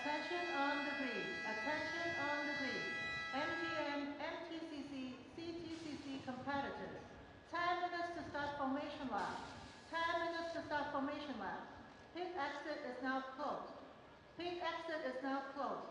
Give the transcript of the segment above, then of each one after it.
Attention on the grid. Attention on the grid. MGM, MTCC, CTCC competitors. 10 minutes to start formation lap. 10 minutes to start formation lap. Pit exit is now closed. Pit exit is now closed.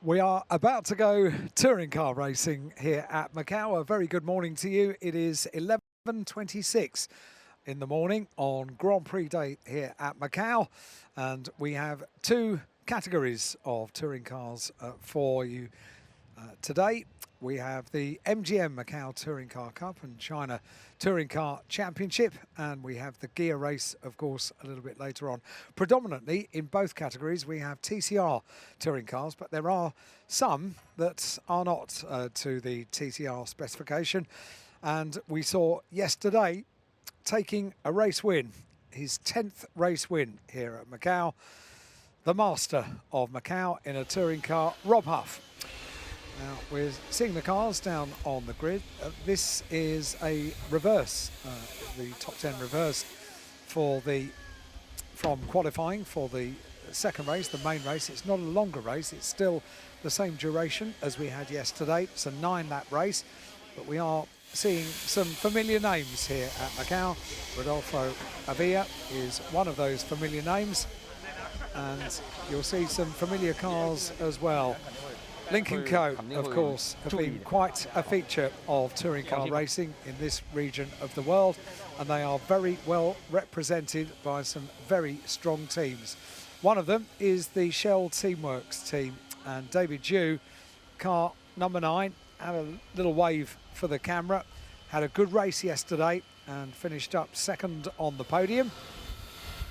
We are about to go touring car racing here at Macau. A very good morning to you. It is 11:26 in the morning on Grand Prix Day here at Macau. And we have two categories of touring cars for you today. We have the MGM Macau Touring Car Cup and China Touring Car Championship, and we have the gear race, of course, a little bit later on. Predominantly in both categories we have TCR touring cars, but there are some that are not to the TCR specification. And we saw yesterday taking a race win, his 10th race win here at Macau, the master of Macau in a touring car, Rob Huff. Now we're seeing the cars down on the grid. This is a reverse, the top 10 reverse from qualifying for the second race, the main race. It's not a longer race, it's still the same duration as we had yesterday. It's a 9-lap race, but we are seeing some familiar names here at Macau. Rodolfo Avila is one of those familiar names, and you'll see some familiar cars as well. Lincoln Co, of course, have been quite a feature of touring car racing in this region of the world, and they are very well represented by some very strong teams. One of them is the Shell Teamworks team, and David Dew, car number 9, had a little wave for the camera, had a good race yesterday and finished up second on the podium.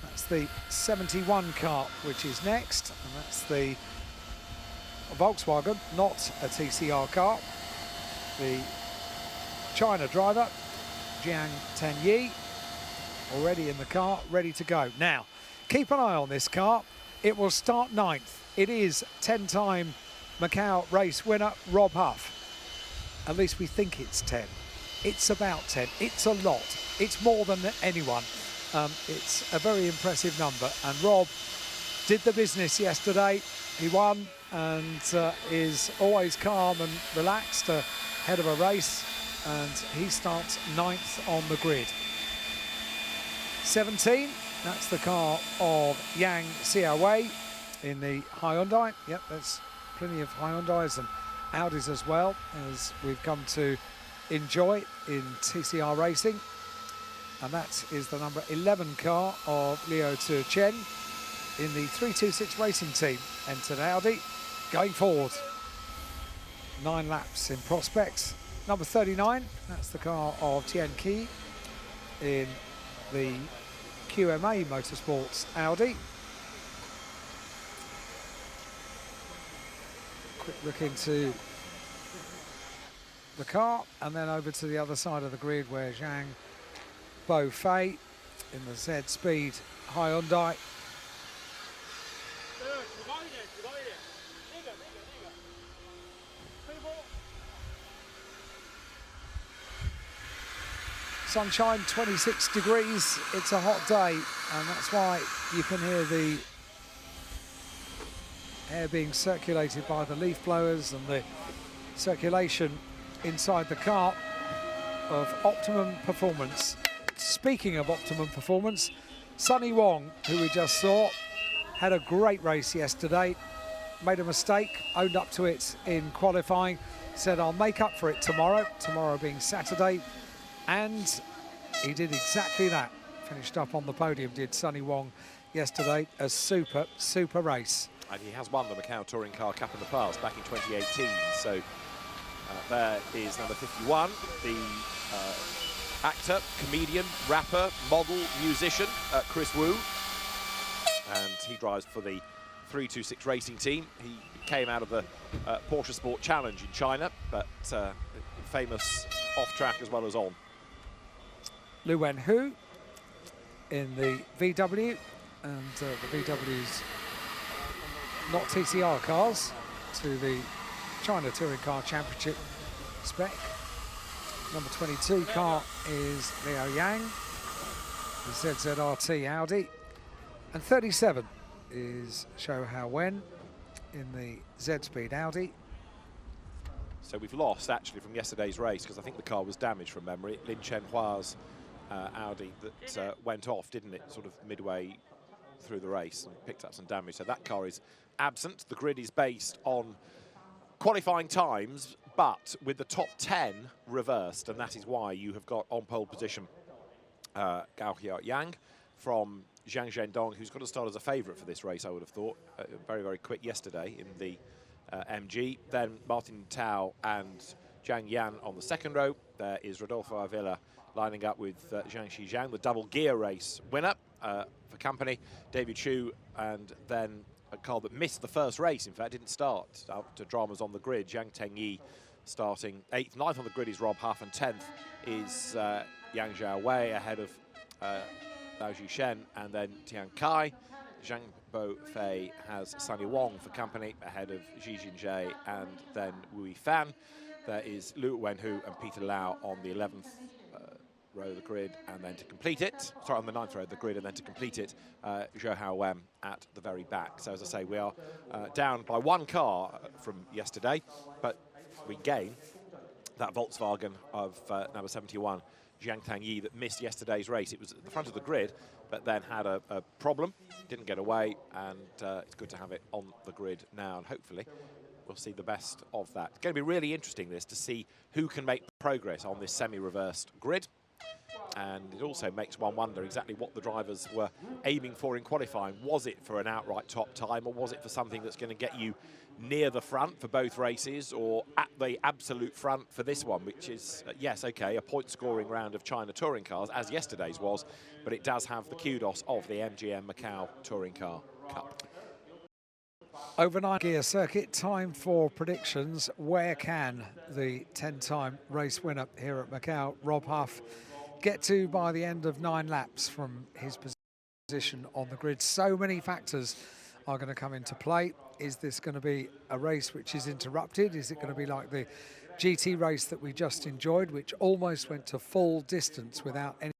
That's the 71 car which is next, and that's the Volkswagen, not a TCR car. The China driver, Jiang Tenyi, already in the car, ready to go. Now, keep an eye on this car. It will start 9th. It is 10-time Macau race winner, Rob Huff. At least we think it's 10. It's about 10. It's a lot. It's more than anyone. It's a very impressive number. And Rob did the business yesterday. He won and is always calm and relaxed ahead of a race, and he starts 9th on the grid. 17, that's the car of Yang Xiaowei in the Hyundai. Yep, there's plenty of Hyundais and Audis as well, as we've come to enjoy in TCR racing. And that is the number 11 car of Liu Chen in the 326 racing team, entered Audi. Going forward, 9 laps in prospects. Number 39, that's the car of Tian Qi in the QMA Motorsports Audi. Quick look into the car, and then over to the other side of the grid where Zhang Bo-Fei in the Z-Speed Hyundai. Sunshine, 26 degrees, it's a hot day, and that's why you can hear the air being circulated by the leaf blowers and the circulation inside the car. of optimum performance. Speaking of optimum performance, Sunny Wong, who we just saw, had a great race yesterday, made a mistake, owned up to it in qualifying, said I'll make up for it tomorrow being Saturday, and he did exactly that. Finished up on the podium, did Sunny Wong yesterday. A super, super race. And he has won the Macau Touring Car Cup in the past, back in 2018. So there is number 51, the actor, comedian, rapper, model, musician, Chris Wu. And he drives for the 326 racing team. He came out of the Porsche Sport Challenge in China, but famous off-track as well as on. Lu Wenhu in the VW, and the VW's not TCR cars to the China Touring Car Championship spec. Number 22 car is Liao Yang, the ZZRT Audi, and 37 is Zhou Hao Wen in the Z-Speed Audi. So we've lost actually from yesterday's race because I think the car was damaged from memory. Lin Chenhua's Audi that went off, didn't it, sort of midway through the race and picked up some damage. So that car is absent. The grid is based on qualifying times, but with the top 10 reversed, and that is why you have got on pole position Gao Yang from Zhang Zhendong, who's got to start as a favourite for this race, I would have thought. Very, very quick yesterday in the MG. Then Martin Tao and Zhang Yan on the second row. There is Rodolfo Avila lining up with Zhang Xizhang, the double gear race winner for company. David Chu, and then a car that missed the first race, in fact, didn't start after dramas on the grid. Zhang Tengyi starting 8th. 9th on the grid is Rob Huff, and 10th is Yang Xiaowei ahead of Lao Jishen and then Tian Kai. Zhang Bo Fei has Sunny Wong for company ahead of Xi Jinjie and then Wui Fan. There is Lu Wenhu and Peter Lau on the 11th row of the grid, and then to complete it, sorry, on the 9th row of the grid, and then to complete it, Zhou Hao Wen at the very back. So as I say, we are down by one car from yesterday, but we gain that Volkswagen of number 71, Zhang Tangyi, that missed yesterday's race. It was at the front of the grid, but then had a problem, didn't get away, and it's good to have it on the grid now, and hopefully we'll see the best of that. It's going to be really interesting, this, to see who can make progress on this semi-reversed grid. And it also makes one wonder exactly what the drivers were aiming for in qualifying. Was it for an outright top time, or was it for something that's going to get you near the front for both races, or at the absolute front for this one, which is, yes, okay, a point-scoring round of China touring cars, as yesterday's was, but it does have the kudos of the MGM Macau Touring Car Cup. Overnight gear circuit, time for predictions. Where can the 10-time race winner here at Macau, Rob Huff, get to by the end of 9 laps from his position on the grid? So many factors are going to come into play. Is this going to be a race which is interrupted? Is it going to be like the GT race that we just enjoyed, which almost went to full distance without any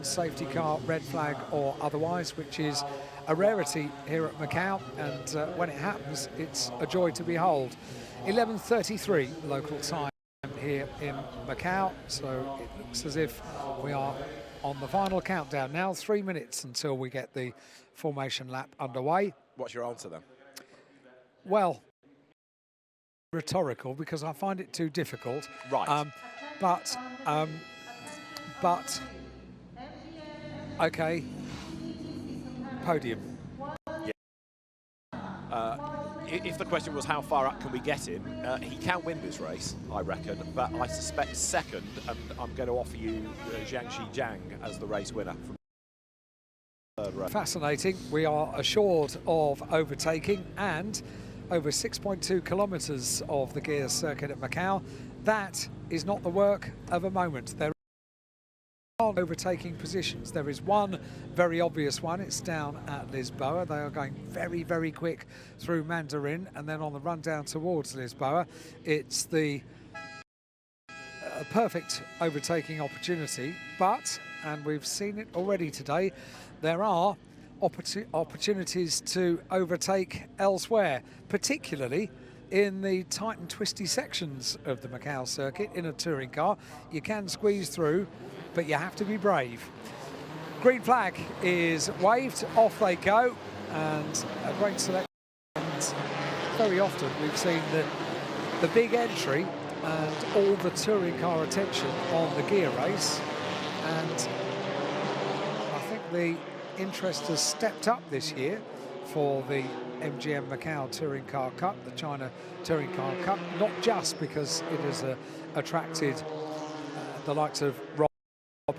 safety car, red flag or otherwise, which is a rarity here at Macau, and when it happens, it's a joy to behold. 11:33 local time here in Macau, so it looks as if we are on the final countdown now. 3 minutes until we get the formation lap underway. What's your answer then? Well, rhetorical, because I find it too difficult. Right. But okay, podium. Yeah. If the question was how far up can we get him, he can win this race, I reckon, but I suspect second, and I'm going to offer you Zhang Xizhang as the race winner from third row. Fascinating. We are assured of overtaking, and over 6.2 kilometres of the gear circuit at Macau. That is not the work of a moment. There are overtaking positions. There is one very obvious one. It's down at Lisboa. They are going very, very quick through Mandarin, and then on the run down towards Lisboa, it's the perfect overtaking opportunity. But, and we've seen it already today, there are opportunities to overtake elsewhere, particularly in the tight and twisty sections of the Macau circuit in a touring car. You can squeeze through, but you have to be brave. Green flag is waved, off they go, and a great selection. Very often we've seen the big entry and all the touring car attention on the gear race, and I think the interest has stepped up this year for the MGM Macau Touring Car Cup, the China Touring Car Cup, not just because it has attracted the likes of Rob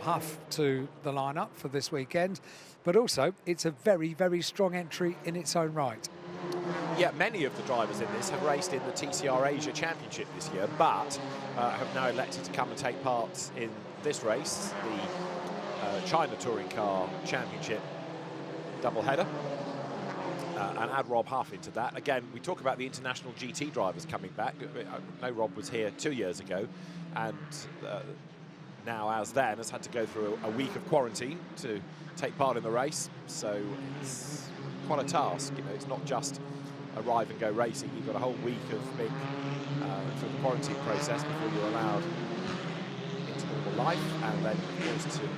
Huff to the lineup for this weekend, but also it's a very, very strong entry in its own right. Yeah, many of the drivers in this have raced in the TCR Asia Championship this year, but have now elected to come and take part in this race, the China Touring Car Championship doubleheader, and add Rob Huff into that. Again, we talk about the international GT drivers coming back. I know Rob was here 2 years ago, and now, as then, has had to go through a week of quarantine to take part in the race. So it's quite a task. You know, it's not just arrive and go racing. You've got a whole week of being through the quarantine process before you're allowed into normal life, and then of course to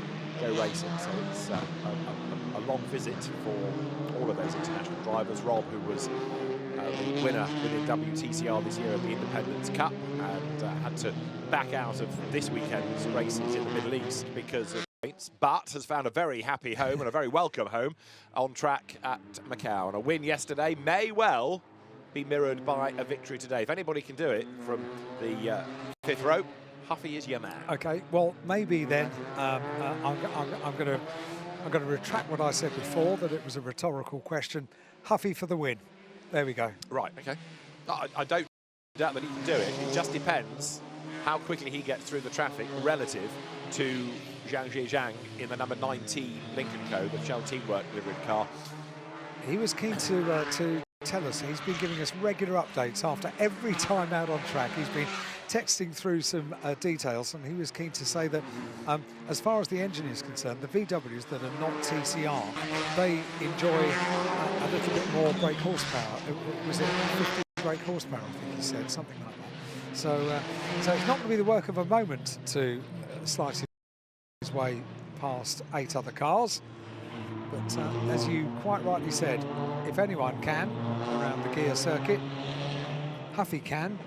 go racing. So it's a long visit for all of those international drivers. Rob, who was the winner within WTCR this year of the Independence Cup, and had to back out of this weekend's races in the Middle East because of points, but has found a very happy home and a very welcome home on track at Macau. And a win yesterday may well be mirrored by a victory today. If anybody can do it from the fifth row, Huffy is your man. Okay, well, maybe then I'm going to retract what I said before, that it was a rhetorical question. Huffy for the win. There we go. Right, okay. I don't doubt that he can do it. It just depends how quickly he gets through the traffic relative to Zhang Zhejiang in the number 19 Lincoln Co., the Shell Teamwork delivery car. He was keen to tell us. He's been giving us regular updates after every time out on track. He's been texting through some details, and he was keen to say that as far as the engine is concerned, the VWs that are not TCR, they enjoy a little bit more brake horsepower. Was it 50 brake horsepower, I think he said, something like that. So it's not going to be the work of a moment to slice his way past 8 other cars. But as you quite rightly said, if anyone can around the gear circuit, Huffy can.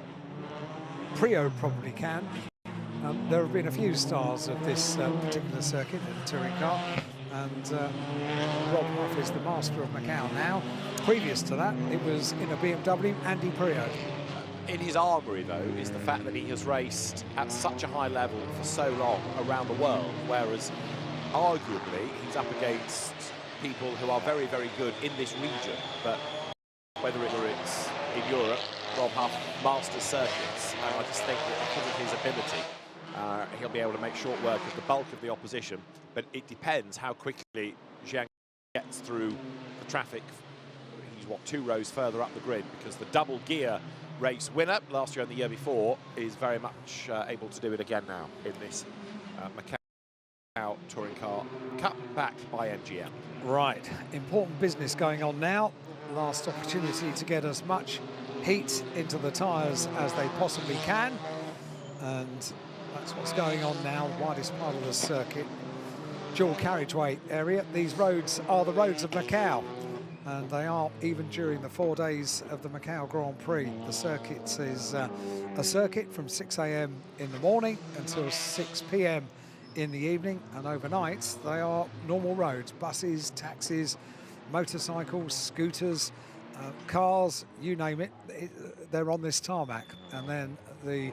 Prix probably can. There have been a few stars of this particular circuit in the touring car, and Rob Huff is the master of Macau now. Previous to that, it was in a BMW, Andy Prix. In his armoury, though, is the fact that he has raced at such a high level for so long around the world, whereas arguably he's up against people who are very, very good in this region, but whether it's in Europe, Rob Huff masters circuits, and I just think that because of his ability, he'll be able to make short work of the bulk of the opposition, but it depends how quickly Zhang gets through the traffic. He's, what, 2 rows further up the grid, because the double gear race winner last year and the year before is very much able to do it again now in this Macau Touring Car Cup, backed by MGM. Right, important business going on now. Last opportunity to get as much heat into the tyres as they possibly can, and that's what's going on now. Widest part of the circuit, dual carriageway area. These roads are the roads of Macau, and they are even during the 4 days of the Macau Grand Prix. The circuit is a circuit from 6 a.m. in the morning until 6 p.m. in the evening, and overnight they are normal roads. Buses, taxis, motorcycles, scooters, cars, you name it, they're on this tarmac. And then the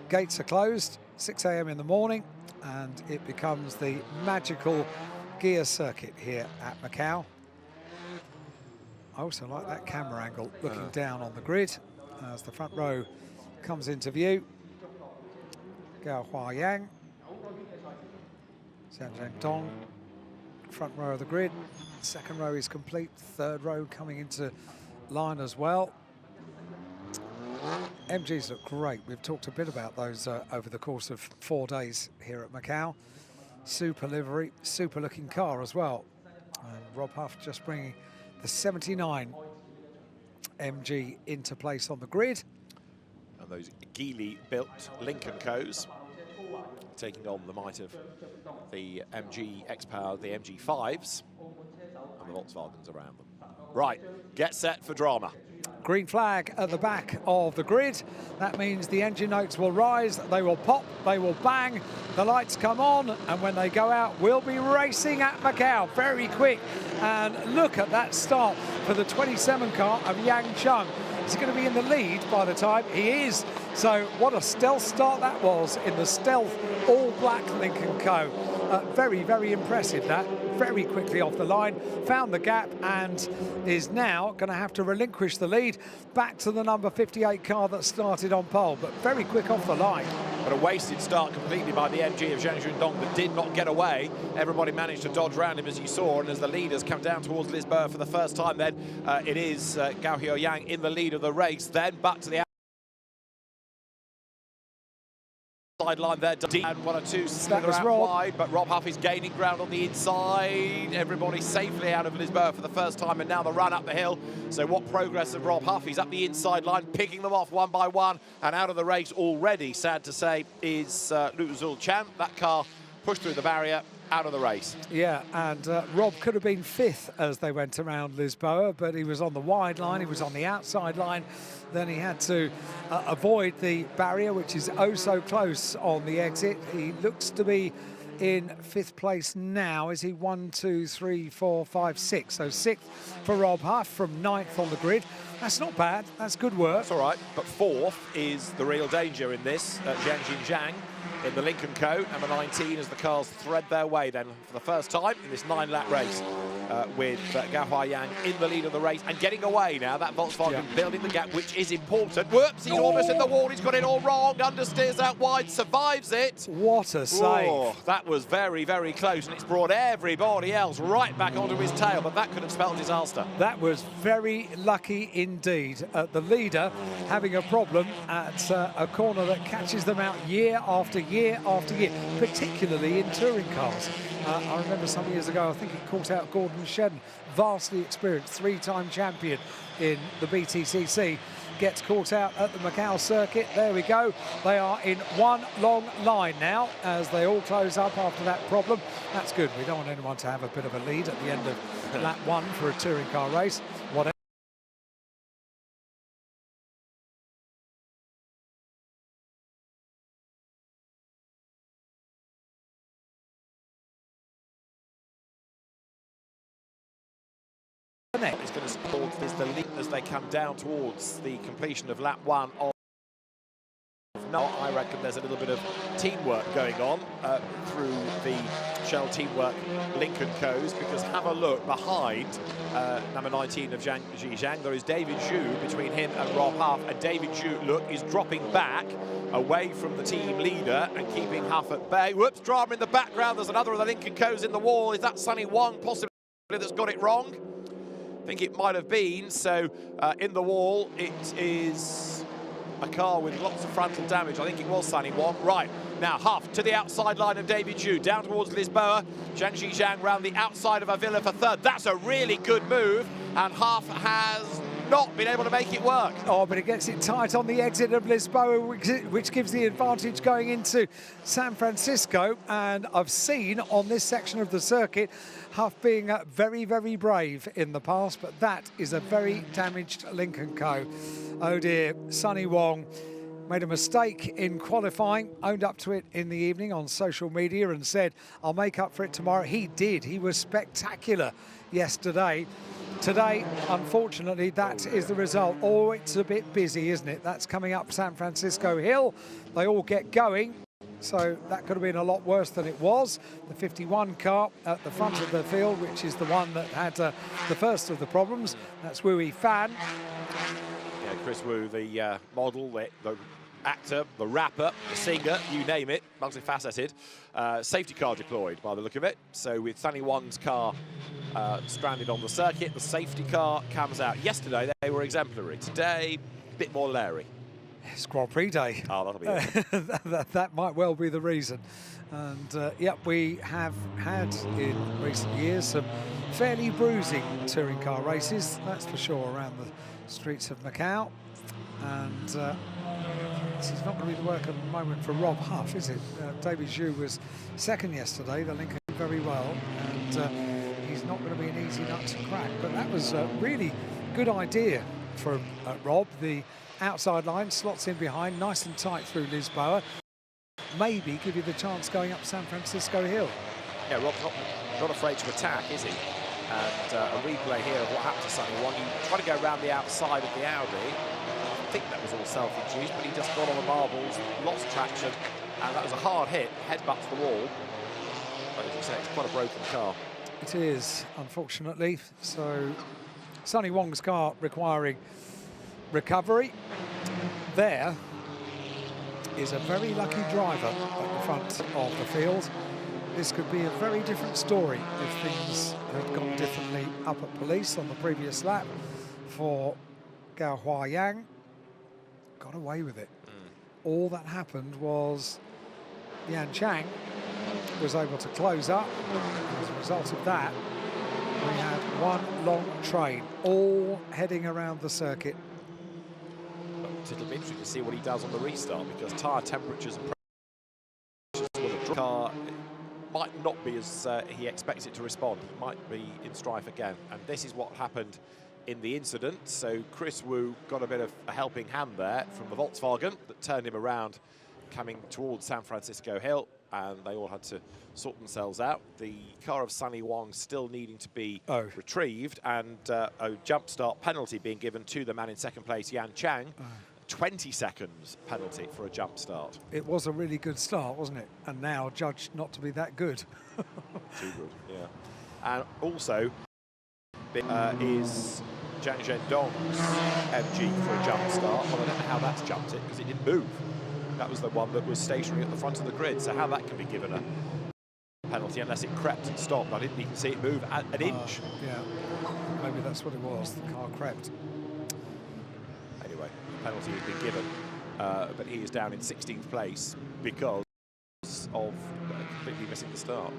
gates are closed 6 a.m. in the morning, and it becomes the magical gear circuit here at Macau. I also like that camera angle, looking down on the grid as the front row comes into view. Gao Huayang, Zhang Dong, front row of the grid. Second row is complete, third row coming into line as well. MGs look great. We've talked a bit about those over the course of 4 days here at Macau. Super livery, super looking car as well. And Rob Huff just bringing the 79 MG into place on the grid. And those Geely-built Lincoln Co's taking on the might of the MG X-Power, the MG5s, and the Volkswagens around them. Right, get set for drama. Green flag at the back of the grid. That means the engine notes will rise, they will pop, they will bang, the lights come on, and when they go out, we'll be racing at Macau. Very quick. And look at that start for the 27 car of Yang Chung. He's going to be in the lead by the time he is. So what a stealth start that was in the stealth all-black Lincoln Co. Very, very impressive that. Very quickly off the line, found the gap, and is now going to have to relinquish the lead back to the number 58 car that started on pole, but very quick off the line. But a wasted start completely by the MG of Zhang Jundong that did not get away. Everybody managed to dodge around him, as you saw, and as the leaders come down towards Lisboa for the first time, then it is Gao Hyo Yang in the lead of the race. Then back to the sideline there, and 1 or 2 slither out wide, but Rob Huff is gaining ground on the inside. Everybody safely out of Lisboa for the first time, and now the run up the hill. So what progress of Rob Huff? He's up the inside line, picking them off one by one, and out of the race already, sad to say, is Lu Zul Chan. That car pushed through the barrier, out of the race. Yeah, and Rob could have been 5th as they went around Lisboa, but he was on the wide line, he was on the outside line. Then he had to avoid the barrier, which is oh so close on the exit. He looks to be in 5th place now. Is he 1, 2, 3, 4, 5, 6? So 6th for Rob Huff from 9th on the grid. That's not bad. That's good work. That's all right. But 4th is the real danger in this. Jiang Xinjiang in the Lincoln Co. Number 19 as the cars thread their way then for the first time in this 9-lap race with Gao Huayang in the lead of the race and getting away now. That Volkswagen building the gap, which is important. Whoops, he's almost in the wall. He's got it all wrong. Understeers out wide, survives it. What a save. Oh, that was very, very close, and it's brought everybody else right back onto his tail, but that could have spelled disaster. That was very lucky indeed. The leader having a problem at a corner that catches them out year after year after year, particularly in touring cars. I remember some years ago, I think he caught out Gordon Shedden, vastly experienced, 3-time champion in the BTCC, gets caught out at the Macau circuit. There we go. They are in one long line now as they all close up after that problem. That's good. We don't want anyone to have a bit of a lead at the end of lap 1 for a touring car race. Whatever. It's going to support the lead as they come down towards the completion of lap 1 of now. I reckon there's a little bit of teamwork going on through the Shell Teamwork Lincoln Co's, because have a look behind number 19 of Zhang Zhizhang. There is David Zhu between him and Rob Huff, and David Zhu, look, is dropping back away from the team leader and keeping Huff at bay. Whoops, drama in the background. There's another of the Lincoln Co's in the wall. Is that Sunny Wong possibly that's got it wrong? I think it might have been. So in the wall, it is a car with lots of frontal damage. I think it was Sunny Wong. Right, now Huff to the outside line of David Zhu, down towards Lisboa. Zhang Zhizhang round the outside of Avila for 3rd. That's a really good move, and Huff has not been able to make it work. Oh, but it gets it tight on the exit of Lisboa, which gives the advantage going into San Francisco. And I've seen on this section of the circuit Huff being very, very brave in the past, but that is a very damaged Lincoln Co. Oh dear, Sunny Wong made a mistake in qualifying, owned up to it in the evening on social media and said, I'll make up for it tomorrow. He did. He was spectacular yesterday. Today, unfortunately, that is the result. Oh, it's a bit busy, isn't it? That's coming up San Francisco Hill. They all get going. So that could have been a lot worse than it was. The 51 car at the front of the field, which is the one that had the first of the problems. That's Wu Fan. Yeah, Chris Wu, the model, the actor, the rapper, the singer, you name it, multifaceted. Safety car deployed by the look of it. So with Sunny Wong's car stranded on the circuit, the safety car comes out. Yesterday they were exemplary. Today, a bit more leery. It's Grand Prix day. Oh, that'll be it. that might well be the reason. And yeah, we have had in recent years some fairly bruising touring car races, that's for sure, around the streets of Macau. And this is not going to be the work of the moment for Rob Huff, is it? David Zhu was second yesterday, the Lincoln very well, and he's not going to be an easy nut to crack. But that was a really good idea from Rob. The outside line slots in behind, nice and tight through Lisboa. Maybe give you the chance going up San Francisco Hill. Yeah, Rob's not afraid to attack, is he? And a replay here of what happened to Sonny Wong. He tried to go around the outside of the Audi. I think that was all self-induced, but he just got on the marbles, lost traction, and that was a hard hit, headbutt to the wall. But as you say, it's quite a broken car. It is, unfortunately. So Sonny Wong's car requiring recovery. There is a very lucky driver at the front of the field. This could be a very different story if things had gone differently up at police on the previous lap for Gao Huayang. Got away with it. All that happened was Yan Chang was able to close up. As a result of that, we had one long train, all heading around the circuit. But it'll be interesting to see what he does on the restart, because tyre temperatures and pressures will the car might not be as he expects it to respond. He might be in strife again, and this is what happened in the incident. So Chris Wu got a bit of a helping hand there from the Volkswagen that turned him around coming towards San Francisco Hill, and they all had to sort themselves out. The car of Sonny Wong still needing to be retrieved, and a jump start penalty being given to the man in second place, Yan Chang. 20 seconds penalty for a jump start. It was a really good start, wasn't it? And now judged not to be that good. Too good, yeah. And also is Zhang Zhendong's MG for a jump start. Well, I don't know how that's jumped it, because it didn't move. That was the one that was stationary at the front of the grid, so how that can be given a penalty unless it crept and stopped. I didn't even see it move an inch. Yeah, maybe that's what it was, the car crept. Anyway, penalty has been given, but he is down in 16th place because of completely missing the start.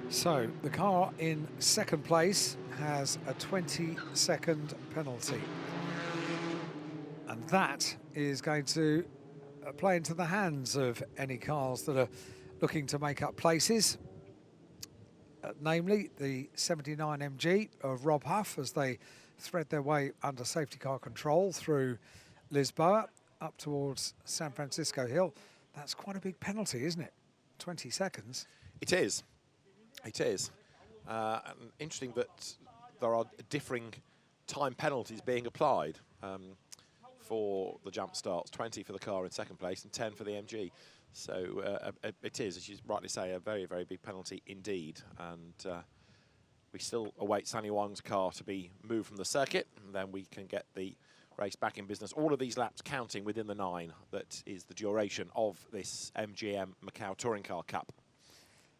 So the car in second place has a 20-second penalty, and that is going to play into the hands of any cars that are looking to make up places, namely the 79 MG of Rob Huff, as they thread their way under safety car control through Lisboa up towards San Francisco Hill. That's quite a big penalty, isn't it? 20 seconds. It is. It is. And interesting that there are differing time penalties being applied for the jump starts. 20 for the car in second place and 10 for the MG. So it is, as you rightly say, a very, very big penalty indeed. And we still await Sonny Wong's car to be moved from the circuit, and then we can get the race back in business. All of these laps counting within the 9. That is the duration of this MGM Macau Touring Car Cup.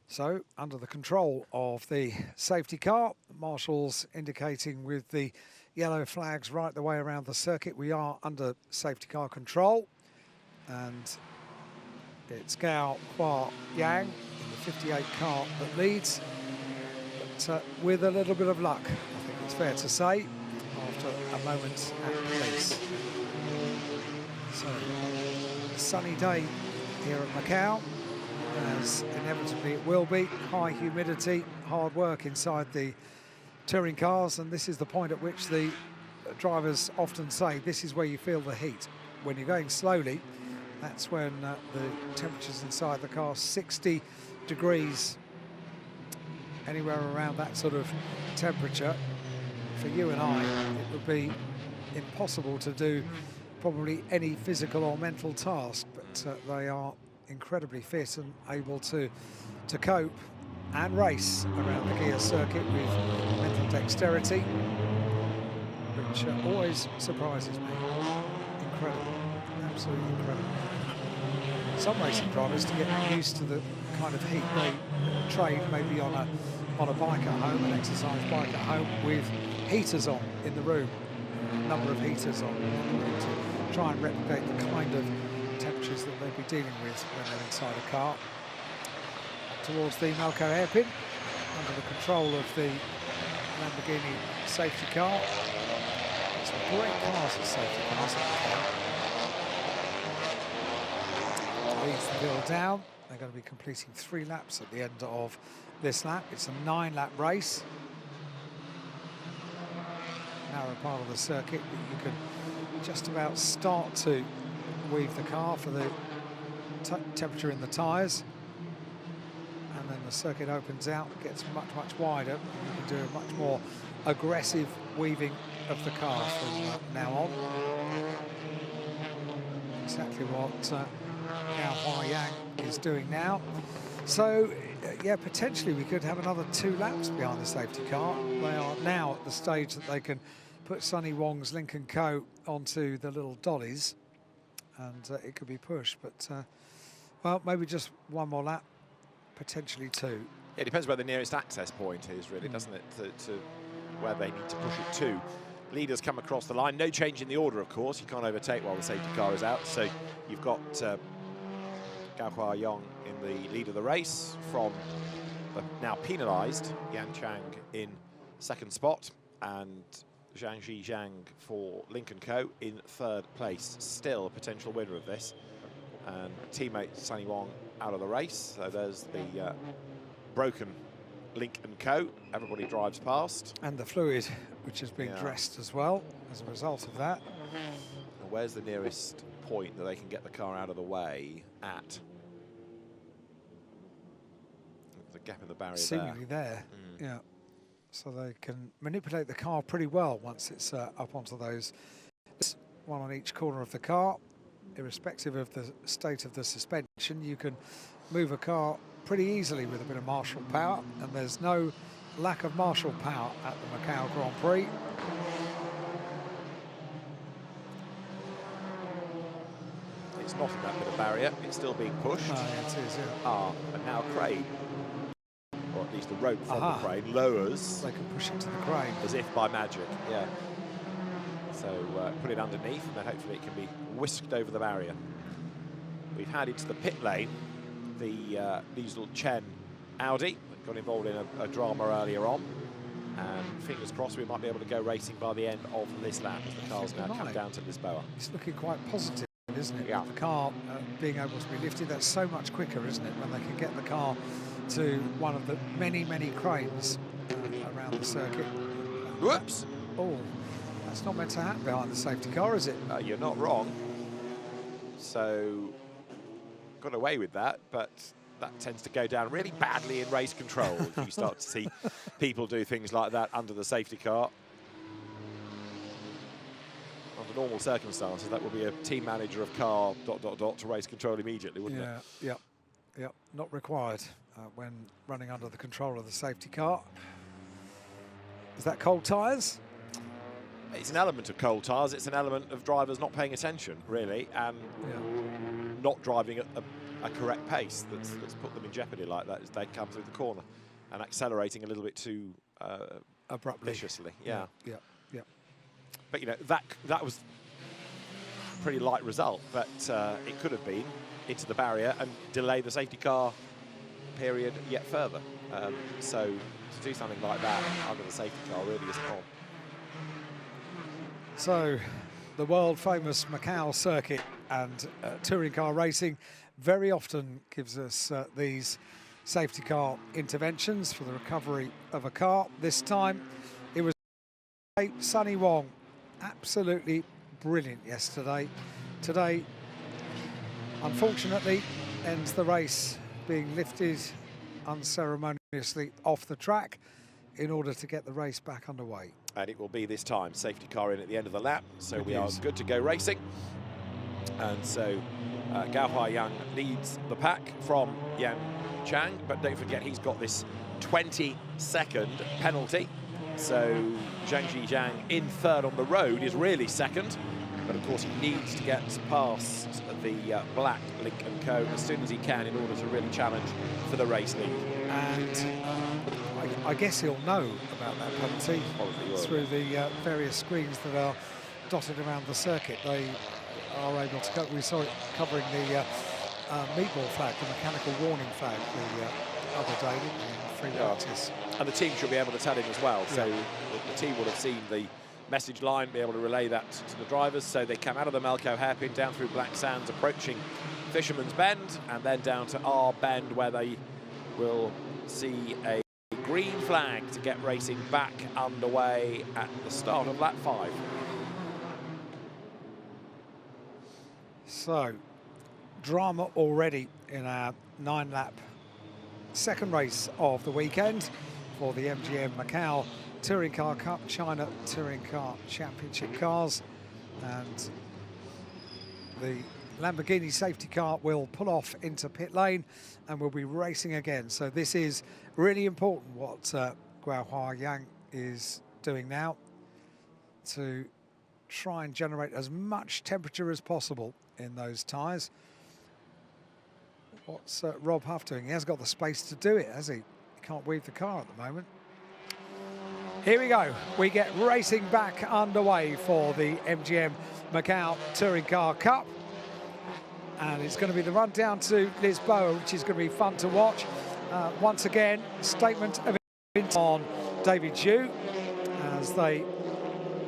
So, under the control of the safety car, marshals indicating with the yellow flags right the way around the circuit, we are under safety car control. And it's Gao Huayang in the 58 car that leads. But with a little bit of luck, I think it's fair to say, after a moment at police. So, sunny day here at Macau, as inevitably it will be. High humidity, hard work inside the touring cars, and this is the point at which the drivers often say this is where you feel the heat. When you're going slowly, that's when the temperatures inside the car, 60 degrees, anywhere around that sort of temperature. For you and I, it would be impossible to do probably any physical or mental task, but they are incredibly fit and able to cope and race around the gear circuit with mental dexterity, which always surprises me. Incredible, absolutely incredible. Some racing drivers, to get used to the kind of heat they train maybe on a bike at home, an exercise bike at home, with heaters on in the room, a number of heaters on in the room to try and replicate the kind of temperatures that they'd be dealing with when they're inside a car. Towards the Macau hairpin, under the control of the Lamborghini safety car. some great cars at safety cars. Leads the field down. They're going to be completing 3 laps at the end of this lap. It's a 9-lap race. Narrow part of the circuit, but you can just about start to weave the car for the temperature in the tyres. And then the circuit opens out, gets much, much wider. And you can do a much more aggressive weaving of the car from now on. Exactly what Gao Huayang is doing now. So, yeah, potentially we could have another 2 laps behind the safety car. They are now at the stage that they can put Sonny Wong's Link & Co onto the little dollies, and it could be pushed. But, well, maybe just 1 more lap, potentially 2. Yeah, it depends where the nearest access point is, really, doesn't it, to where they need to push it to. Leaders come across the line. No change in the order, of course. You can't overtake while the safety car is out. So you've got Gao Huayang in the lead of the race from the now penalised Yan Chang in 2nd spot, and Zhang Zhizhang for Link & Co in 3rd place. Still a potential winner of this. And teammate Sunny Wong out of the race. So there's the broken Link & Co. Everybody drives past. And the fluid, which is being dressed as well as a result of that. And where's the nearest point that they can get the car out of the way at? There's a gap in the barrier seemingly there. Yeah. So they can manipulate the car pretty well once it's up onto those. One on each corner of the car. Irrespective of the state of the suspension, you can move a car pretty easily with a bit of marshal power, and there's no lack of marshal power at the Macau Grand Prix. It's not in that bit of barrier, it's still being pushed. Oh, yeah, it is, yeah. And now crane, or at least the rope from the crane, lowers. They can push it to the crane. As if by magic, yeah. So put it underneath, and then hopefully it can be whisked over the barrier. We've had into the pit lane the Diesel Chen Audi that got involved in a drama earlier on, and fingers crossed we might be able to go racing by the end of this lap as the cars now come down to Lisboa. It's looking quite positive, isn't it? Yeah. With the car being able to be lifted, that's so much quicker, isn't it, when they can get the car to one of the many, many cranes around the circuit. Whoops! Oh, that's not meant to happen behind the safety car, is it? You're not wrong. So, got away with that, but that tends to go down really badly in race control if you start to see people do things like that under the safety car. Under normal circumstances, that would be a team manager of car ... to race control immediately, wouldn't it? Yeah, not required when running under the control of the safety car. Is that cold tyres? It's an element of cold tyres. It's an element of drivers not paying attention, really, and not driving at a correct pace that's put them in jeopardy like that as they come through the corner and accelerating a little bit too abruptly, viciously. Yeah. But you know that was a pretty light result, but it could have been into the barrier and delay the safety car period yet further. So to do something like that under the safety car really isn't on. So, the world-famous Macau circuit and touring car racing very often gives us these safety car interventions for the recovery of a car. This time, it was Sunny Wong, absolutely brilliant yesterday. Today, unfortunately, ends the race being lifted unceremoniously off the track in order to get the race back underway. And it will be this time, safety car in at the end of the lap, so we are good to go racing. And so Gao Huayang leads the pack from Yan Chang, but don't forget he's got this 20-second penalty. So Zhang Zhizhang in 3rd on the road is really 2nd, but of course he needs to get past the black Link & Co as soon as he can in order to really challenge for the race lead. And I guess he'll know about that penalty through the various screens that are dotted around the circuit. They are able to we saw it covering the meatball flag, the mechanical warning flag, the other day in free practice. And the team should be able to tell him as well. So the team will have seen the message line, be able to relay that to the drivers. So they come out of the Macau hairpin, down through Black Sands, approaching Fisherman's Bend, and then down to our bend, where they will see a green flag to get racing back underway at the start of lap 5. So, drama already in our 9-lap second race of the weekend for the MGM Macau Touring Car Cup, China Touring Car Championship cars. And the Lamborghini safety car will pull off into pit lane and will be racing again. So this is really important what Guohua Yang is doing now to try and generate as much temperature as possible in those tyres. What's Rob Huff doing? He hasn't got the space to do it, has he? He can't weave the car at the moment. Here we go. We get racing back underway for the MGM Macau Touring Car Cup. And it's going to be the run down to Lisboa, which is going to be fun to watch. Once again, statement of intent on David Zhu as they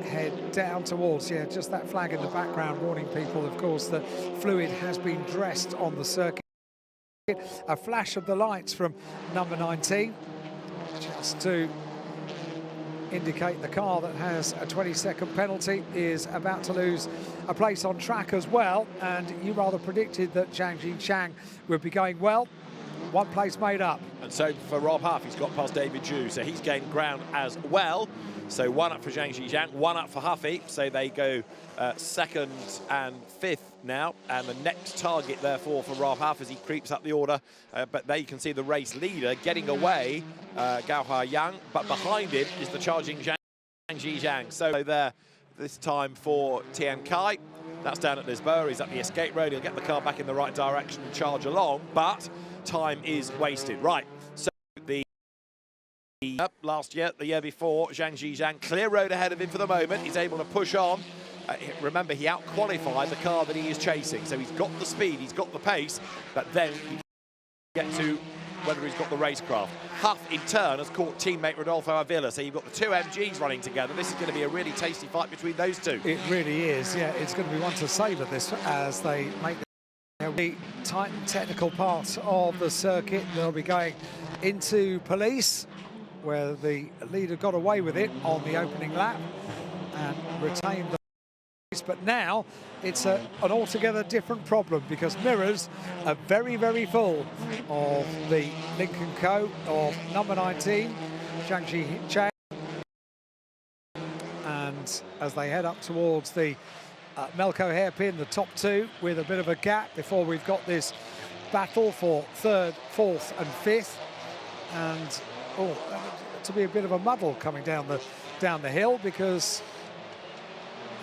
head down towards, just that flag in the background warning people, of course, that fluid has been dressed on the circuit. A flash of the lights from number 19, just to indicate the car that has a 20-second penalty is about to lose a place on track as well. And you rather predicted that Zhang Zhiqiang would be going well. One place made up. And so for Rob Huff, he's got past David Zhu, so he's gained ground as well. So 1 up for Zhang Zhiqiang, 1 up for Huffy. So they go 2nd and 5th now. And the next target, therefore, for Rob Huff as he creeps up the order. But there you can see the race leader getting away, Guohua Yang. But behind him is the charging Zhang Zhiqiang. So there this time for Tian Kai. That's down at Lisboa. He's up the escape road. He'll get the car back in the right direction and charge along. But time is wasted. Right. So the last year, the year before, Zhang Zhiqiang, clear road ahead of him for the moment. He's able to push on. Remember, he out-qualified the car that he is chasing. So he's got the speed, he's got the pace, but then you get to whether he's got the racecraft. Huff, in turn, has caught teammate Rodolfo Avila. So you've got the 2 MGs running together. This is going to be a really tasty fight between those two. It really is, It's going to be one to savour this as they make the tight and technical part of the circuit. They'll be going into police, where the leader got away with it on the opening lap and retained the race. But now it's an altogether different problem, because mirrors are very, very full of the Lincoln Co. of number 19, Zhang Zhiqiang. And as they head up towards the Macau hairpin, the top 2 with a bit of a gap before we've got this battle for 3rd, 4th and 5th. And to be a bit of a muddle coming down the hill, because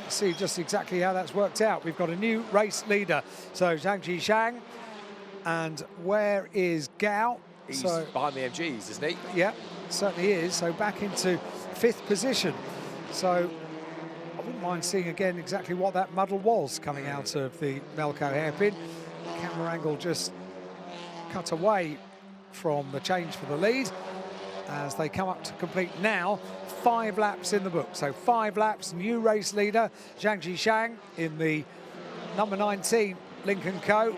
let's see just exactly how that's worked out. We've got a new race leader, so Zhang Zhiqiang, and where is Gao? He's behind the MGs, isn't he? Yeah, certainly is. So back into 5th position. So I wouldn't mind seeing again exactly what that muddle was coming out of the Macau hairpin. Camera angle just cut away from the change for the lead as they come up to complete now 5 laps in the book. So 5 laps, new race leader Zhang Zhiqiang in the number 19 Lincoln Co.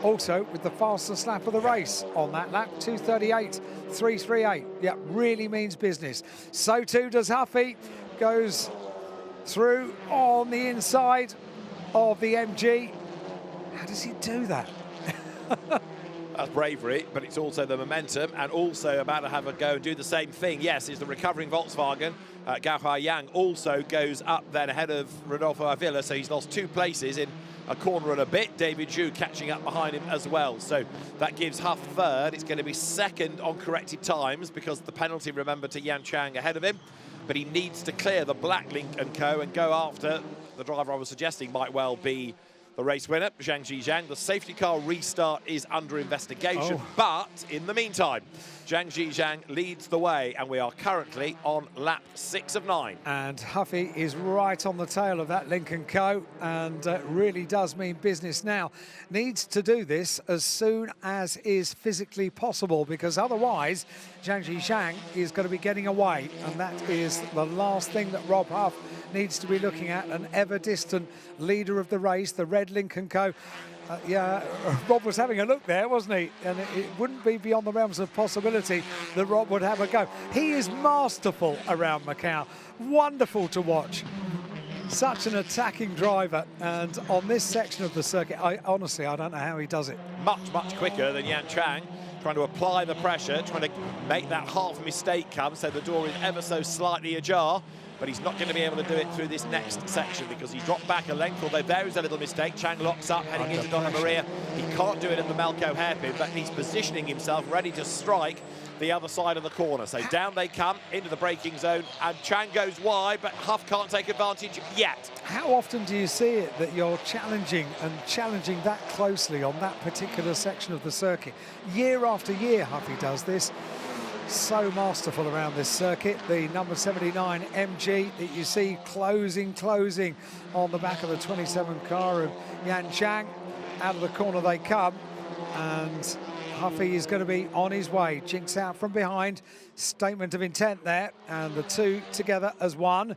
Also with the fastest lap of the race on that lap, 2:38.338. Yeah, really means business. So too does Huffy. Goes through on the inside of the MG. How does he do that? That's bravery, but it's also the momentum, and also about to have a go and do the same thing. Yes, it's the recovering Volkswagen. Guohua Yang also goes up then ahead of Rodolfo Avila, so he's lost 2 places in a corner and a bit. David Zhu catching up behind him as well. So that gives Huff 3rd. It's going to be 2nd on corrected times, because the penalty, remember, to Yan Chang ahead of him. But he needs to clear the black Lincoln Co. and go after the driver I was suggesting might well be the race winner, Zhang Zhiqiang. The safety car restart is under investigation, but in the meantime, Zhang Zhizhang leads the way, and we are currently on lap 6 of 9. And Huffy is right on the tail of that Lincoln Co. and really does mean business now. Needs to do this as soon as is physically possible, because otherwise Zhang Zhizhang is going to be getting away, and that is the last thing that Rob Huff needs to be looking at. An ever-distant leader of the race, the red Lincoln Co. Yeah, Rob was having a look there, wasn't he? And it wouldn't be beyond the realms of possibility that Rob would have a go. He is masterful around Macau. Wonderful to watch. Such an attacking driver. And on this section of the circuit, honestly, I don't know how he does it. Much quicker than Yan Chang, trying to apply the pressure, trying to make that half mistake come, so the door is ever so slightly ajar. But he's not going to be able to do it through this next section because he's dropped back a length, although there is a little mistake. Chang locks up, heading into Donna Maria. He can't do it at the Macau hairpin, but he's positioning himself ready to strike the other side of the corner. So down they come into the braking zone, and Chang goes wide, but Huff can't take advantage yet. How often do you see it that you're challenging that closely on that particular section of the circuit? Year after year, Huffy does this. So masterful around this circuit. The number 79 MG that you see closing on the back of the 27 car of Yan Chang. Out of the corner they come, and Huffy is going to be on his way. Jinx out from behind. Statement of intent there, and the two together as one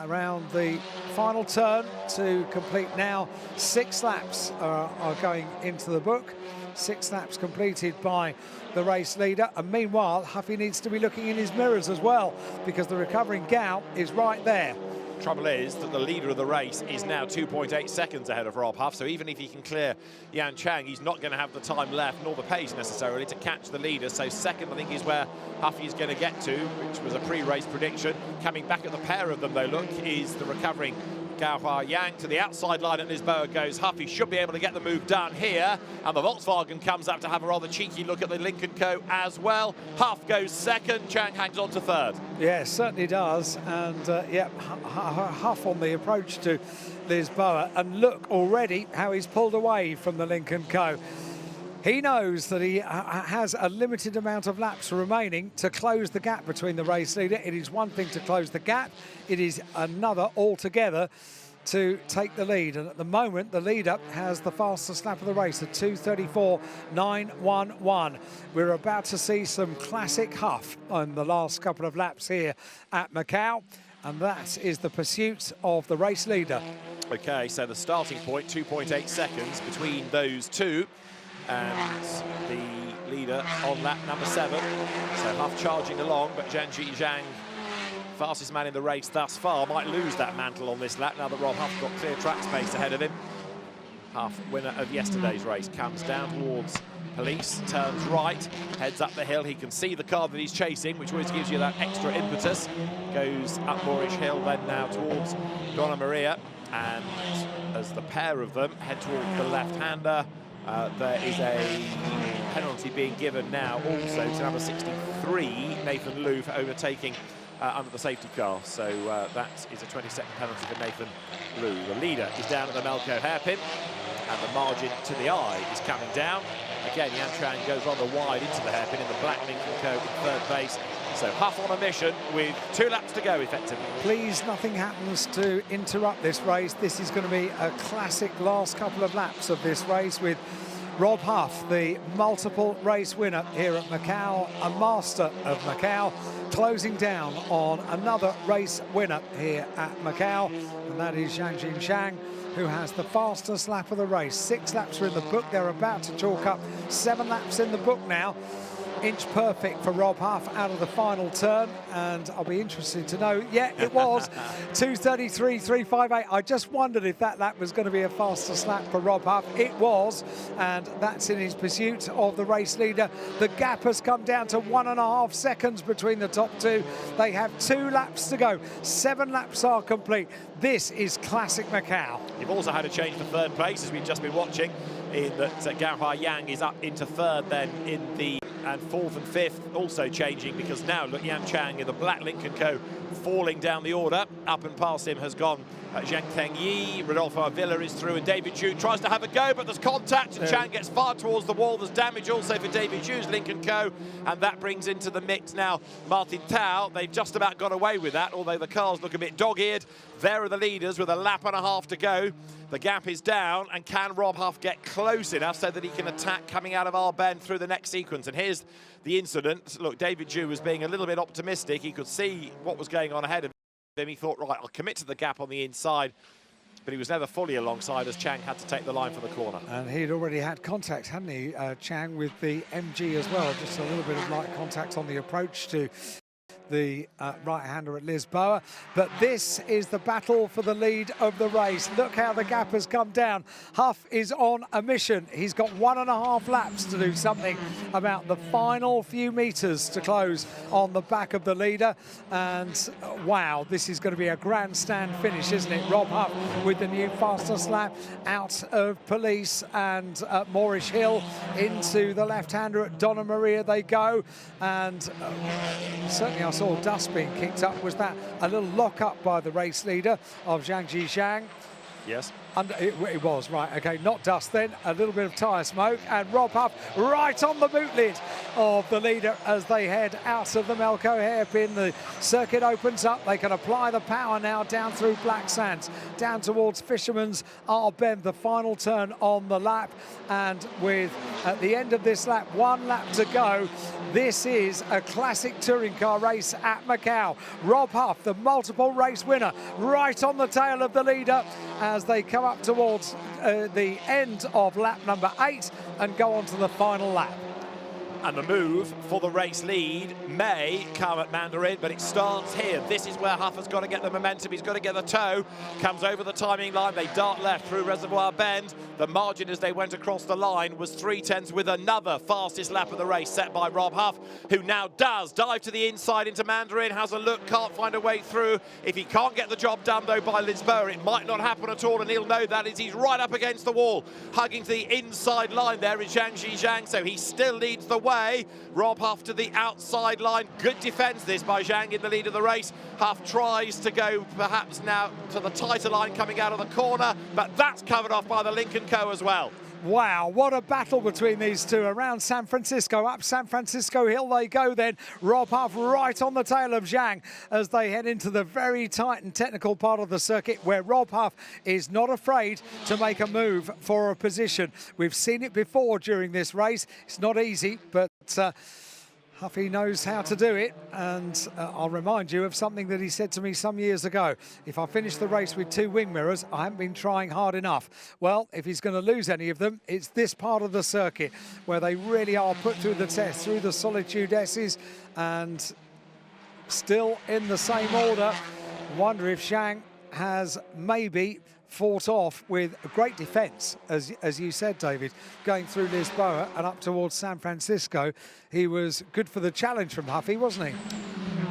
around the final turn to complete now. 6 laps are going into the book. 6 laps completed by the race leader, and meanwhile Huffy needs to be looking in his mirrors as well, because the recovering Gao is right there. Trouble is that the leader of the race is now 2.8 seconds ahead of Rob Huff, so even if he can clear Yan Chang, he's not going to have the time left, nor the pace necessarily, to catch the leader. So second, I think, is where Huffy is going to get to, which was a pre-race prediction. Coming back at the pair of them, though, look, is the recovering Gao Yang. To the outside line at Lisboa goes Huffy. Should be able to get the move done here, and the Volkswagen comes up to have a rather cheeky look at the Lincoln Co. as well. Huff goes second, Chang hangs on to third. Yeah, certainly does. And yeah, Huff on the approach to Lisboa, and look already how he's pulled away from the Lincoln Co. He knows that he has a limited amount of laps remaining to close the gap between the race leader. It is one thing to close the gap, it is another altogether to take the lead. And at the moment, the leader has the fastest lap of the race at 2:34.911. We're about to see some classic Huff on the last couple of laps here at Macau, and that is the pursuit of the race leader. Okay, so the starting point, 2.8 seconds between those two, and the leader on lap number 7. So Huff charging along, but Zhang Zhizhang, fastest man in the race thus far, might lose that mantle on this lap now that Rob Huff got clear track space ahead of him. Huff, winner of yesterday's race, comes down towards police, turns right, heads up the hill. He can see the car that he's chasing, which always gives you that extra impetus. Goes up Moorish Hill, then now towards Donna Maria, and as the pair of them head towards the left-hander, there is a penalty being given now also to number 63, Nathan Liu, for overtaking under the safety car. So that is a 20-second penalty for Nathan Liu. The leader is down at the Macau hairpin, and the margin to the eye is coming down. Again, Yan Chang goes rather wide into the hairpin in the black Lincoln Co. in third place. So Huff on a mission with 2 laps to go, effectively. Please, nothing happens to interrupt this race. This is going to be a classic last couple of laps of this race, with Rob Huff, the multiple race winner here at Macau, a master of Macau, closing down on another race winner here at Macau, and that is Zhang Zhizhang, who has the fastest lap of the race. 6 laps are in the book. They're about to chalk up 7 laps in the book now. Inch perfect for Rob Huff out of the final turn, and I'll be interested to know, yeah, it was 2:33.358. I just wondered if that lap was going to be a fastest lap for Rob Huff. It was, and that's in his pursuit of the race leader. The gap has come down to 1.5 seconds between the top two. They have 2 laps to go. 7 laps are complete. This is classic Macau. You've also had a change for third place, as we've just been watching, in that Gao Yang is up into third then in the and fourth and fifth also changing, because now look, Yan Chang in the black Lincoln Co. falling down the order. Up and past him has gone Zhang Tengyi. Rodolfo Avila is through, and David Zhu tries to have a go, but there's contact, and Chang gets far towards the wall. There's damage also for David Zhu's Lincoln Co. And that brings into the mix now Martin Tao. They've just about got away with that, although the cars look a bit dog-eared. There are the leaders with a lap and a half to go. The gap is down, and can Rob Huff get close enough so that he can attack coming out of our bend through the next sequence? And here's the incident. Look, David Zhu was being a little bit optimistic. He could see what was going on ahead of him. He thought, right, I'll commit to the gap on the inside. But he was never fully alongside, as Chang had to take the line for the corner. And he'd already had contact, hadn't he, Chang, with the MG as well. Just a little bit of light contact on the approach to the right-hander at Lisboa. But this is the battle for the lead of the race. Look how the gap has come down. Huff is on a mission. He's got 1.5 laps to do something about the final few meters to close on the back of the leader. And wow, this is going to be a grandstand finish, isn't it? Rob Huff with the new fastest lap out of Police and Moorish Hill into the left-hander at Donna Maria they go. And certainly I saw dust being kicked up. Was that a little lock-up by the race leader of Zhang Zhizhang? Yes. It was, right, okay, not dust then, a little bit of tyre smoke, and Rob Huff right on the boot lid of the leader as they head out of the Melco hairpin. The circuit opens up, they can apply the power now down through Black Sands, down towards Fisherman's Bend, the final turn on the lap, and with, at the end of this lap, 1 lap to go. This is a classic touring car race at Macau. Rob Huff, the multiple race winner, right on the tail of the leader as they come up towards the end of lap number 8 and go on to the final lap. And the move for the race lead may come at Mandarin, but it starts here. This is where Huff has got to get the momentum. He's got to get the toe. Comes over the timing line. They dart left through Reservoir Bend. The margin as they went across the line was 3/10 with another fastest lap of the race set by Rob Huff, who now does dive to the inside into Mandarin, has a look, can't find a way through. If he can't get the job done, though, by Lisboa, it might not happen at all, and he'll know that as he's right up against the wall, hugging to the inside line there is Zhang Zhizhang, so he still leads the way. Rob Huff to the outside line. Good defence this by Zhang in the lead of the race. Huff tries to go perhaps now to the tighter line coming out of the corner, but that's covered off by the Lincoln Co. as well. Wow, what a battle between these two around San Francisco. Up San Francisco Hill they go then. Rob Huff right on the tail of Zhang as they head into the very tight and technical part of the circuit where Rob Huff is not afraid to make a move for a position. We've seen it before during this race. It's not easy, but Huffy knows how to do it, and I'll remind you of something that he said to me some years ago. If I finish the race with 2 wing mirrors, I haven't been trying hard enough. Well, if he's going to lose any of them, it's this part of the circuit where they really are put through the test, through the Solitude S's, and still in the same order. Wonder if Zhang has maybe fought off with great defence, as you said, David, going through Lisboa and up towards San Francisco. He was good for the challenge from Huffy, wasn't he?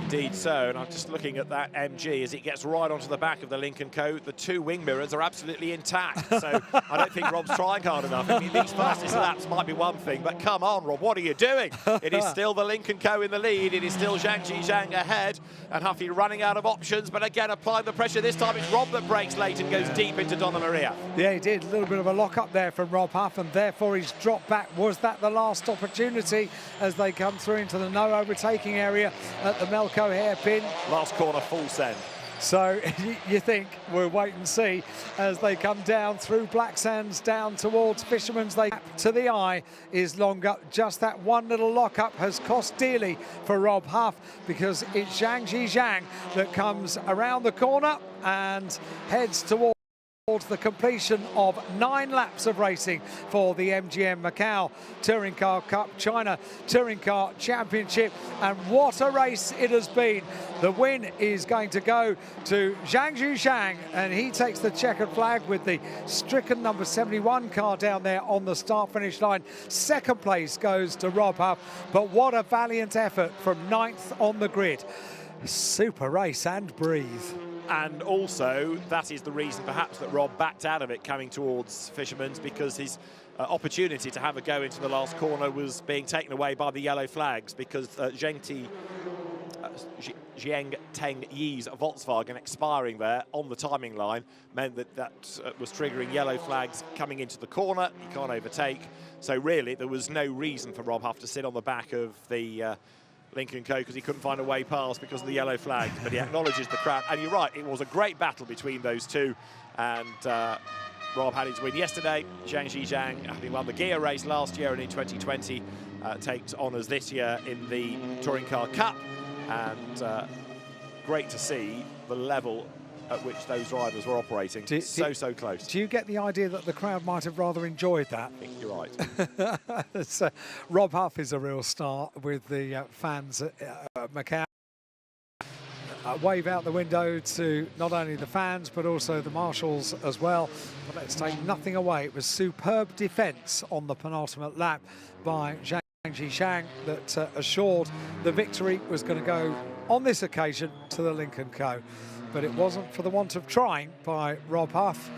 Indeed so, and I'm just looking at that MG as it gets right onto the back of the Lincoln Co. The 2 wing mirrors are absolutely intact, so I don't think Rob's trying hard enough. I mean, these fastest laps might be one thing, but come on, Rob, what are you doing? It is still the Lincoln Co. in the lead. It is still Zhang Zhizhang ahead, and Huffy running out of options, but again, applying the pressure. This time it's Rob that breaks late and goes deep into Donna Maria. Yeah, he did. A little bit of a lock-up there from Rob Huff, and therefore he's dropped back. Was that the last opportunity as they come through into the no overtaking area at the Melco hairpin? Last corner, full send. So you think we'll wait and see as they come down through Black Sands down towards Fisherman's. They to the eye is longer. Just that one little lock-up has cost dearly for Rob Huff, because it's Zhang Zhizhang that comes around the corner and heads towards the completion of 9 laps of racing for the MGM Macau Touring Car Cup China Touring Car Championship. And what a race it has been. The win is going to go to Zhang Zhizhang, and he takes the checkered flag with the stricken number 71 car down there on the start-finish line. Second place goes to Rob Huff, but what a valiant effort from 9th on the grid. Super race and breathe. And also, that is the reason perhaps that Rob backed out of it coming towards Fisherman's, because his opportunity to have a go into the last corner was being taken away by the yellow flags, because Jiang Teng Yi's Volkswagen expiring there on the timing line meant that was triggering yellow flags coming into the corner. He can't overtake. So really, there was no reason for Rob Huff to sit on the back of the Lincoln Co, because he couldn't find a way past because of the yellow flags. But he acknowledges the crowd. And you're right, it was a great battle between those two. And Rob had his win yesterday. Zhang Zhizhang, having won the gear race last year and in 2020, takes honours this year in the Touring Car Cup. And great to see the level at which those drivers were operating. So close. Do you get the idea that the crowd might have rather enjoyed that? I think you're right. So, Rob Huff is a real star with the fans at Macau. Wave out the window to not only the fans but also the marshals as well. But let's take nothing away. It was superb defence on the penultimate lap by Zhang Zhizhang that assured the victory was going to go on this occasion to the Lincoln Co. But it wasn't for the want of trying by Rob Huff.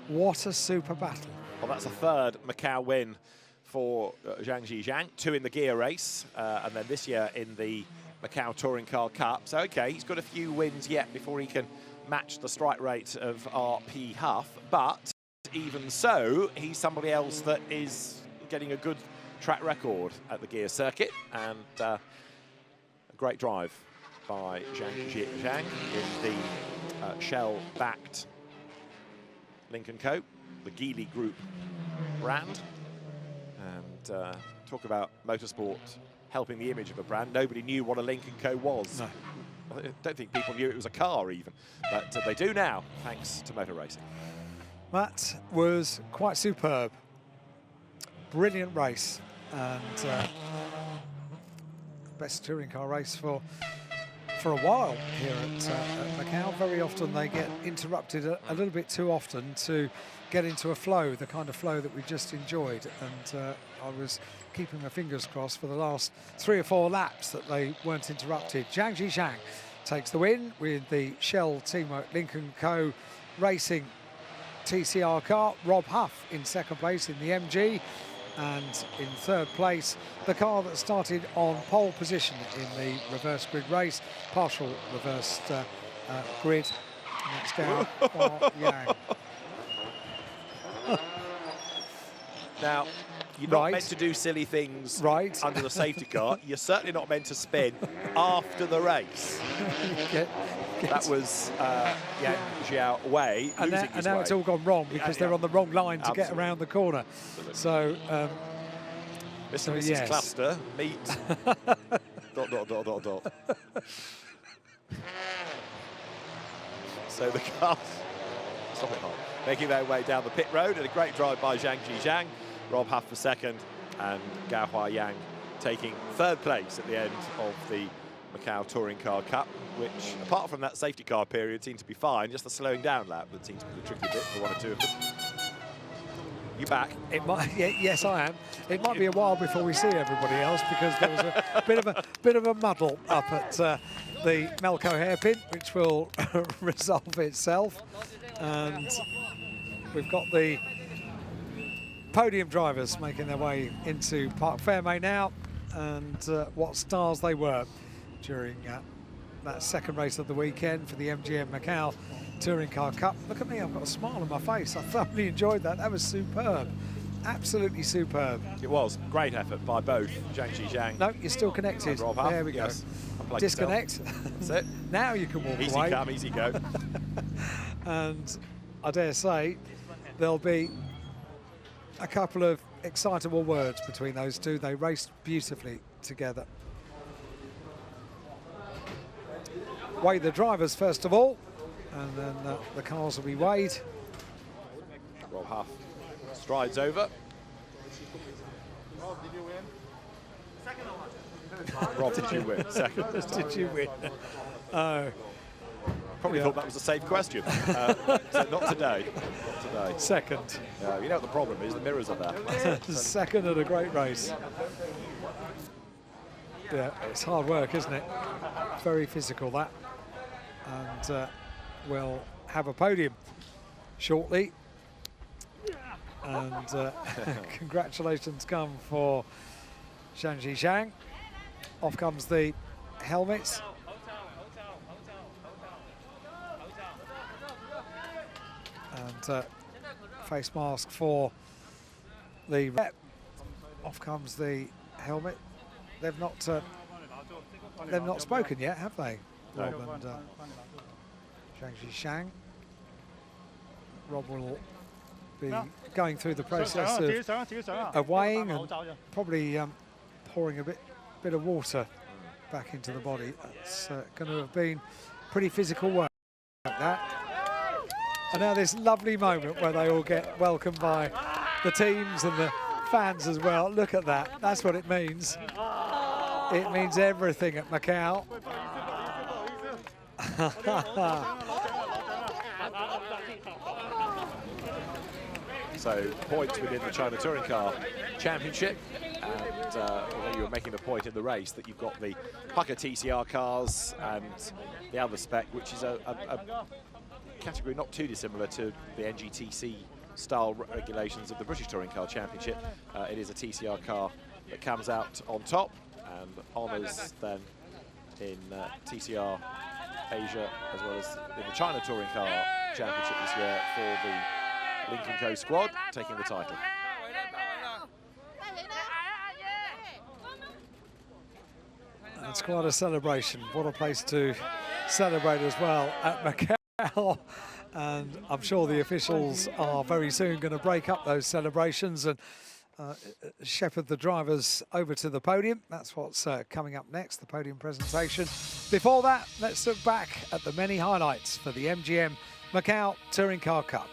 What a super battle. Well, that's a third Macau win for Zhang Zhizhang, 2 in the gear race, and then this year in the Macau Touring Car Cup. So, OK, he's got a few wins yet before he can match the strike rate of RP Huff. But even so, he's somebody else that is getting a good track record at the gear circuit, and a great drive by Zhang Zhizhang in the Shell-backed Lincoln Co, the Geely Group brand. And talk about motorsport helping the image of a brand. Nobody knew what a Lincoln Co was. No. I don't think people knew it was a car even, but they do now, thanks to motor racing. That was quite superb. Brilliant race, and best touring car race for a while here at Macau. Very often they get interrupted a little bit too often to get into a flow, the kind of flow that we just enjoyed. And I was keeping my fingers crossed for the last 3 or 4 laps that they weren't interrupted. Zhang Zhizhang takes the win with the Shell Teamwork Lincoln Co Racing TCR car. Rob Huff in second place in the MG. And in third place, the car that started on pole position in the reverse grid race, partial reversed grid. And that's Gao Yang. Now, you're not meant to do silly things under the safety car. You're certainly not meant to spin after the race. That was Yang Xiao Wei and losing his now way. it's all gone wrong because they're on the wrong line to get around the corner. So, Mr. and Mrs. Cluster meet. ... So the cars, stop it hard, making their way down the pit road, and a great drive by Zhang Zhizhang. Rob Huff for second, and Gao Yang taking third place at the end of the Macau Touring Car Cup, which, apart from that safety car period, seemed to be fine. Just the slowing down lap that seems to be the tricky bit for 1 or 2 of them. You back? It might, yes, I am. It might be a while before we see everybody else because there was a bit of a muddle up at the Melco hairpin, which will resolve itself. And we've got the podium drivers making their way into Parc Fermé now, and what stars they were during that second race of the weekend for the MGM Macau Touring Car Cup. Look at me, I've got a smile on my face. I thoroughly enjoyed that. That was superb. Absolutely superb. It was. Great effort by both Zhang Zhizhang. No, you're still connected. There we go. Yes. Disconnect. That's it. Now you can walk away. Easy come, easy go. And I dare say there'll be a couple of excitable words between those two. They raced beautifully together. Weigh the drivers first of all, and then the cars will be weighed. Rob Huff strides over. Rob, did you win? Second or what? Rob, did you win? Second. Did you win? Oh. Probably thought that was a safe question. So not today. Not today. Second. You know what the problem is? The mirrors are there. Second at a great race. Yeah, it's hard work, isn't it? Very physical, that. And will have a podium shortly. And congratulations come for Zhang Zhishang. Off comes the helmets. And face mask for the rep. Off comes the helmet. They've not spoken yet, have they? No. Rob and Zhang Zhishang. Rob will be going through the process of weighing and probably pouring a bit of water back into the body. It's going to have been pretty physical work like that. And now this lovely moment where they all get welcomed by the teams and the fans as well. Look at that. That's what it means. It means everything at Macau. So points within the China Touring Car Championship, and although you were making the point in the race that you've got the Pucker TCR cars and the other spec, which is a category not too dissimilar to the NGTC style regulations of the British Touring Car Championship. It is a TCR car that comes out on top and honours then in TCR Asia as well as in the China Touring Car Championship this year for the Lincoln Co squad taking the title. It's quite a celebration. What a place to celebrate as well at Macau. And I'm sure the officials are very soon going to break up those celebrations and shepherd the drivers over to the podium. That's what's coming up next, the podium presentation. Before that, let's look back at the many highlights for the MGM Macau Touring Car Cup.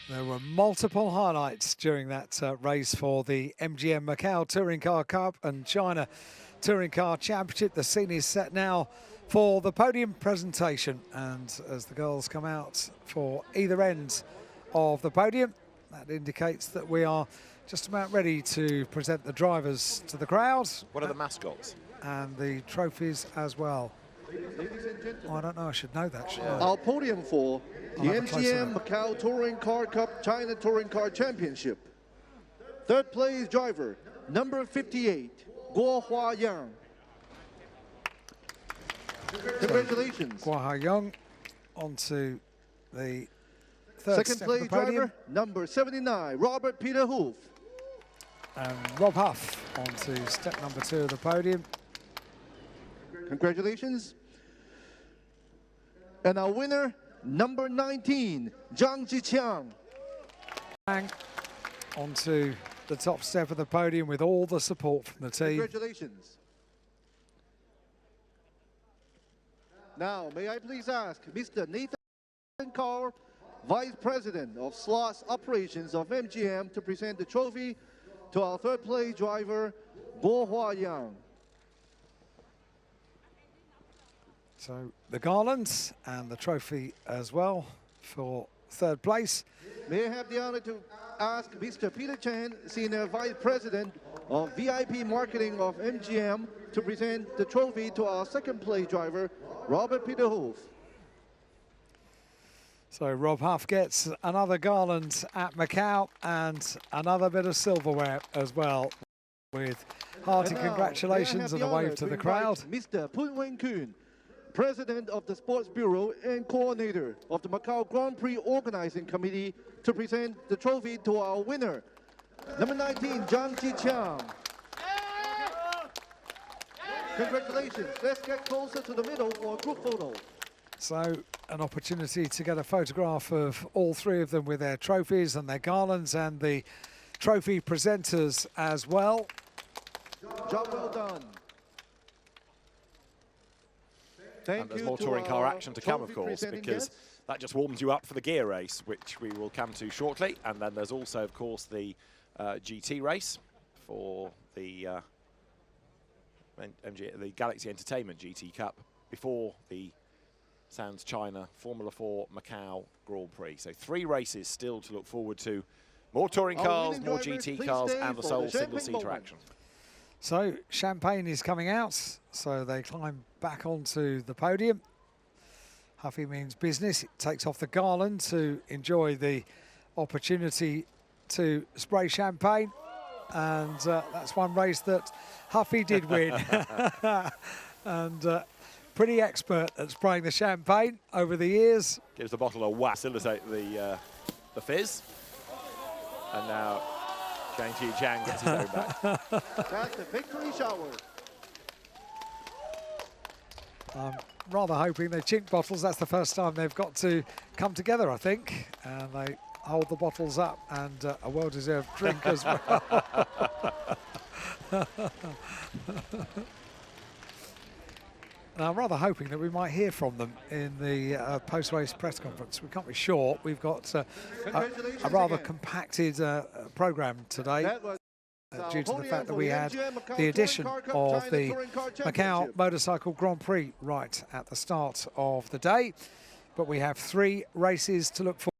There were multiple highlights during that race for the MGM Macau Touring Car Cup and China Touring Car Championship. The scene is set now for the podium presentation, and as the girls come out for either end of the podium, that indicates that we are just about ready to present the drivers to the crowd. What are the mascots? And the trophies as well. Oh, I don't know, I should know that, shouldn't I? Our podium for the MGM Macau Touring Car Cup China Touring Car Championship. Third place driver, number 58, Guo Huayang. Congratulations. Guo Huayang onto the third Second step place of the podium. driver, number 79, Robert Peter Hoof. And Rob Huff onto step number 2 of the podium. Congratulations. And our winner, number 19, Zhang Zhiqiang. Onto the top step of the podium with all the support from the team. Congratulations. Now, may I please ask Mr. Nathan Carr Vice President of Slots Operations of MGM, to present the trophy to our third place driver, Guo Huayang. So the garlands and the trophy as well for third place. May I have the honor to ask Mr. Peter Chen, Senior Vice President of VIP Marketing of MGM, to present the trophy to our second place driver, Robert Peter Hoof. So Rob Huff gets another garland at Macau and another bit of silverware as well, with hearty congratulations and a wave to the crowd. Mr. Poon Wen Kun, President of the Sports Bureau and Coordinator of the Macau Grand Prix Organizing Committee, to present the trophy to our winner, number 19, Zhang Jiqiang. Congratulations. Let's get closer to the middle for a group photo. So an opportunity to get a photograph of all three of them with their trophies and their garlands, and the trophy presenters as well. Job well done. Thank and there's you more to touring car our action to come, of trophy course, presenting because guests. that just warms you up for the gear race, which we will come to shortly. And then there's also, of course, the GT race for the the Galaxy Entertainment GT Cup before the Sands China Formula 4 Macau Grand Prix. So 3 races still to look forward to. More touring cars, more GT cars, and the sole single-seater action. So champagne is coming out, so they climb back onto the podium. Huffy means business. It takes off the garland to enjoy the opportunity to spray champagne, and that's one race that Huffy did win. And pretty expert at spraying the champagne over the years. Gives the bottle a whack, facilitate the fizz. And now Zhang Jiqiang gets his own back. That's the victory shower. I'm rather hoping they chink bottles. That's the first time they've got to come together, I think. And they hold the bottles up, and a well-deserved drink as well. And I'm rather hoping that we might hear from them in the post-race press conference. We can't be sure. We've got a rather compacted programme today, due to the fact that we had the addition of the Macau Motorcycle Grand Prix right at the start of the day. But we have 3 races to look forward to.